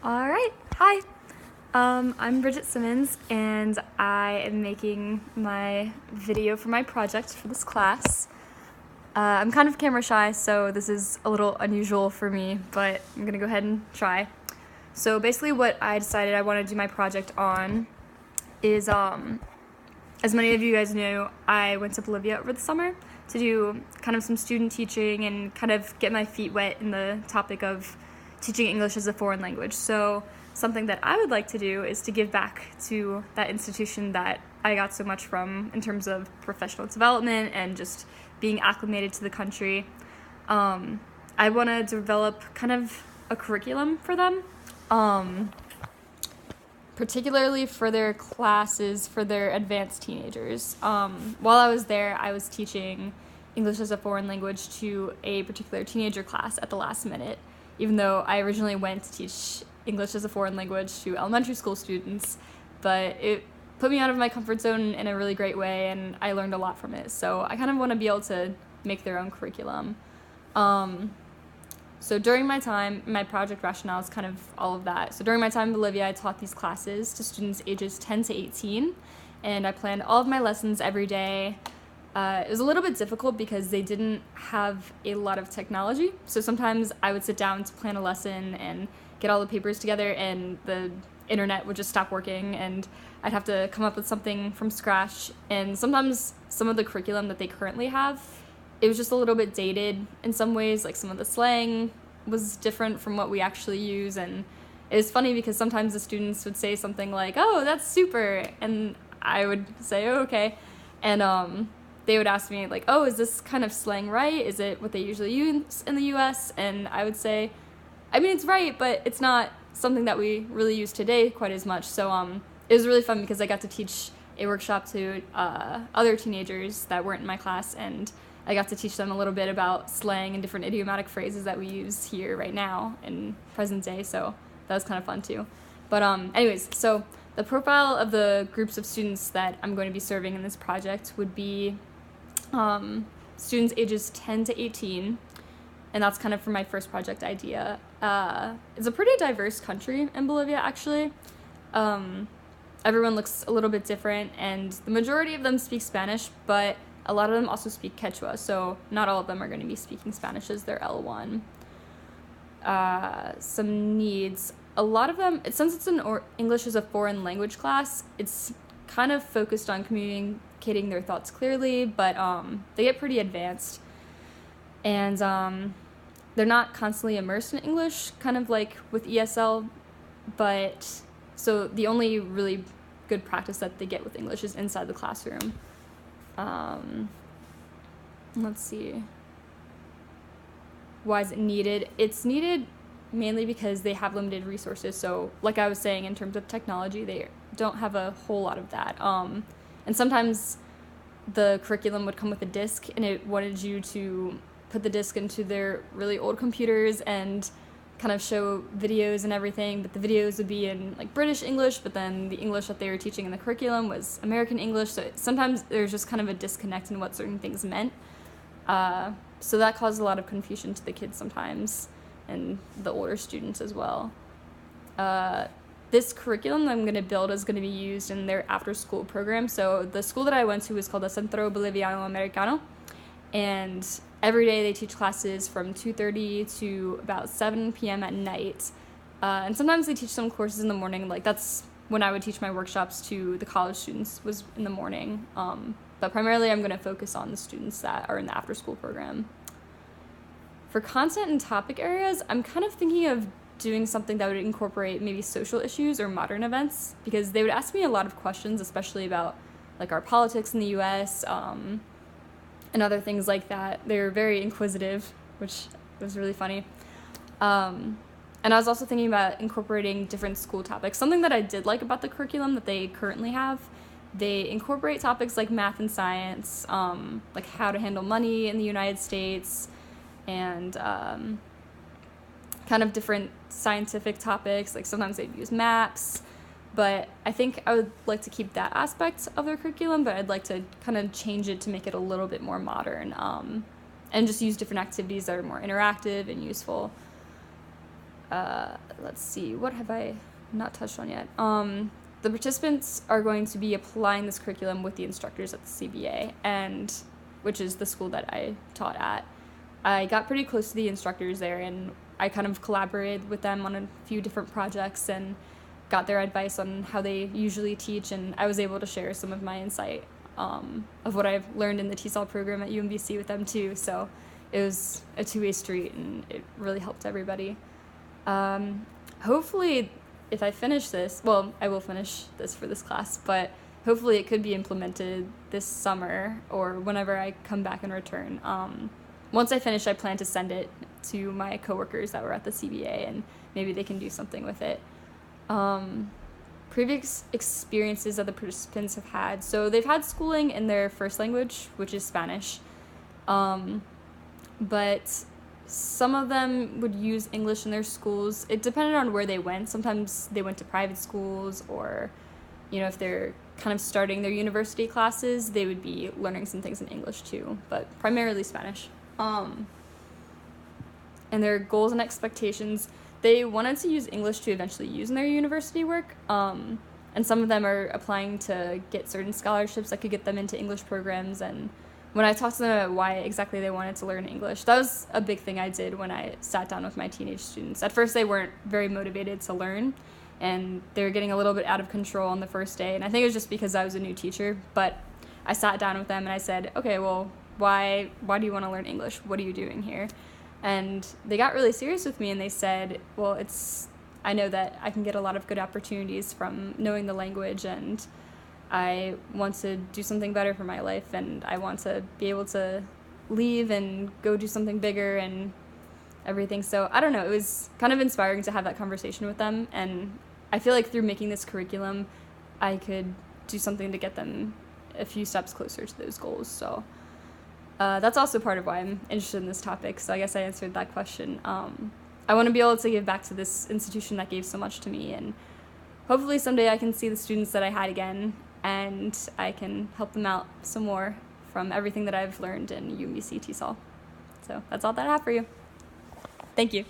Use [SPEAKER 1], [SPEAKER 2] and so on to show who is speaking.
[SPEAKER 1] All right, hi. I'm Bridget Simmons, and I am making my video for my project for this class. I'm kind of camera shy, so this is a little unusual for me, but I'm gonna go ahead and try. So basically what I decided I want to do my project on is, as many of you guys know, I went to Bolivia over the summer to do kind of some student teaching and kind of get my feet wet in the topic of teaching English as a foreign language. So something that I would like to do is to give back to that institution that I got so much from in terms of professional development and just being acclimated to the country. I want to develop kind of a curriculum for them, particularly for their classes for their advanced teenagers. While I was there, I was teaching English as a foreign language to a particular teenager class at the last minute, even though I originally went to teach English as a foreign language to elementary school students, but it put me out of my comfort zone in a really great way, and I learned a lot from it. So I kind of want to be able to make their own curriculum. So during my time, my project rationale is kind of all of that. So during my time in Bolivia, I taught these classes to students ages 10 to 18, and I planned all of my lessons every day. It was a little bit difficult because they didn't have a lot of technology. So sometimes I would sit down to plan a lesson and get all the papers together, and the internet would just stop working, and I'd have to come up with something from scratch. And sometimes some of the curriculum that they currently have, it was just a little bit dated in some ways. Like some of the slang was different from what we actually use, and it was funny because sometimes the students would say something like, "Oh, that's super," and I would say, "Oh, okay," and they would ask me like, "Oh, is this kind of slang right? Is it what they usually use in the US?" And I would say, I mean, it's right, but it's not something that we really use today quite as much. So it was really fun because I got to teach a workshop to other teenagers that weren't in my class, and I got to teach them a little bit about slang and different idiomatic phrases that we use here right now in present day. So that was kind of fun too. But anyways, so the profile of the groups of students that I'm going to be serving in this project would be students ages 10 to 18, and that's kind of for my first project idea. It's a pretty diverse country in Bolivia, actually. Everyone looks a little bit different, and the majority of them speak Spanish, but a lot of them also speak Quechua, so not all of them are going to be speaking Spanish as their L1. Some needs. A lot of them, since it's an English as a foreign language class, it's kind of focused on communicating their thoughts clearly, but they get pretty advanced. And they're not constantly immersed in English, kind of like with ESL, but so the only really good practice that they get with English is inside the classroom. Let's see. Why is it needed? It's needed mainly because they have limited resources. So like I was saying, in terms of technology, they don't have a whole lot of that. And sometimes the curriculum would come with a disc, and it wanted you to put the disc into their really old computers and kind of show videos and everything, but the videos would be in like British English, but then the English that they were teaching in the curriculum was American English, so sometimes there's just kind of a disconnect in what certain things meant. So that caused a lot of confusion to the kids sometimes, and the older students as well. This curriculum that I'm going to build is going to be used in their after-school program. So the school that I went to is called the Centro Boliviano Americano, and every day they teach classes from 2:30 to about 7 p.m. at night. And sometimes they teach some courses in the morning. Like that's when I would teach my workshops to the college students, was in the morning. But primarily I'm going to focus on the students that are in the after-school program. For content and topic areas, I'm kind of thinking of doing something that would incorporate maybe social issues or modern events, because they would ask me a lot of questions, especially about like our politics in the US, and other things like that. They're very inquisitive, which was really funny. And I was also thinking about incorporating different school topics. Something that I did like about the curriculum that they currently have, they incorporate topics like math and science, like how to handle money in the United States, and kind of different scientific topics. Like sometimes they'd use maps, but I think I would like to keep that aspect of their curriculum, but I'd like to kind of change it to make it a little bit more modern, and just use different activities that are more interactive and useful. let's see, what have I not touched on yet? The participants are going to be applying this curriculum with the instructors at the CBA, and which is the school that I taught at. I got pretty close to the instructors there, and I kind of collaborated with them on a few different projects and got their advice on how they usually teach, and I was able to share some of my insight of what I've learned in the TESOL program at UMBC with them too. So it was a two-way street, and it really helped everybody. Hopefully, if I finish this, well, I will finish this for this class, but hopefully it could be implemented this summer or whenever I come back and return. Once I finish, I plan to send it to my coworkers that were at the CBA, and maybe they can do something with it. Previous experiences that the participants have had. So they've had schooling in their first language, which is Spanish, but some of them would use English in their schools. It depended on where they went. Sometimes they went to private schools, or, if they're kind of starting their university classes, they would be learning some things in English too, but primarily Spanish. And their goals and expectations, they wanted to use English to eventually use in their university work, and some of them are applying to get certain scholarships that could get them into English programs. And when I talked to them about why exactly they wanted to learn English, that was a big thing I did when I sat down with my teenage students. At first, they weren't very motivated to learn, and they were getting a little bit out of control on the first day, and I think it was just because I was a new teacher. But I sat down with them and I said, okay, well, why do you want to learn English? What are you doing here? And they got really serious with me, and they said, well, I know that I can get a lot of good opportunities from knowing the language, and I want to do something better for my life, and I want to be able to leave and go do something bigger and everything. So I don't know, it was kind of inspiring to have that conversation with them, and I feel like through making this curriculum, I could do something to get them a few steps closer to those goals. So that's also part of why I'm interested in this topic. So I guess I answered that question. I want to be able to give back to this institution that gave so much to me, and hopefully someday I can see the students that I had again, and I can help them out some more from everything that I've learned in UMBC TESOL. So that's all that I have for you. Thank you.